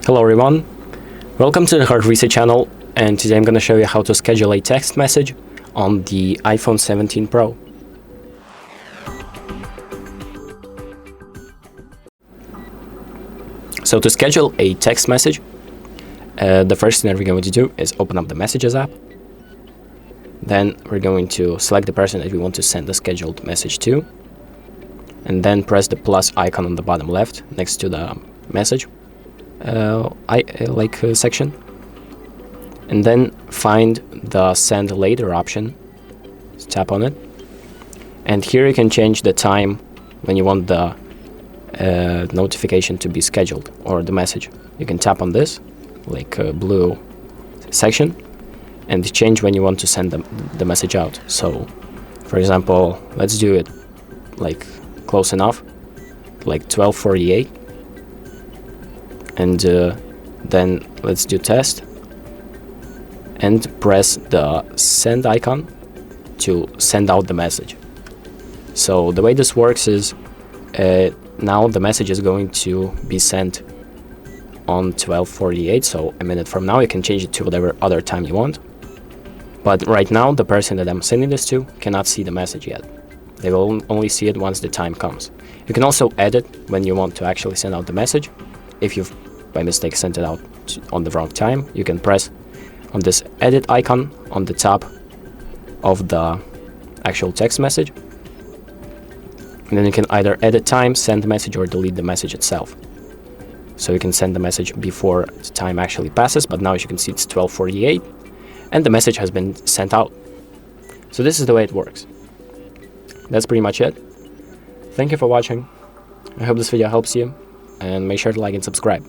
Hello everyone, welcome to the HardReset channel, and today I'm going to show you how to schedule a text message on the iPhone 17 Pro. So to schedule a text message, the first thing that we're going to do is open up the Messages app. Then we're going to select the person that we want to send the scheduled message to, and then press the plus icon on the bottom left next to the message section, and then find the send later option. Just tap on it, and here you can change the time when you want the notification to be scheduled, or the message. You can tap on this blue section and change when you want to send the message out. So for example, let's do it close enough, 12:48, and then let's do test and press the send icon to send out the message. So the way this works is now the message is going to be sent on 12:48, so a minute from now. You can change it to whatever other time you want, but right now the person that I'm sending this to cannot see the message yet. They will only see it once the time comes. You can also edit when you want to actually send out the message. If you've by mistake sent it out on the wrong time, you can press on this edit icon on the top of the actual text message, and then you can either edit time, send the message, or delete the message itself. So you can send the message before the time actually passes, but now as you can see it's 12:48 and the message has been sent out. So this is the way it works. That's pretty much it. Thank you for watching. I hope this video helps you, and make sure to like and subscribe.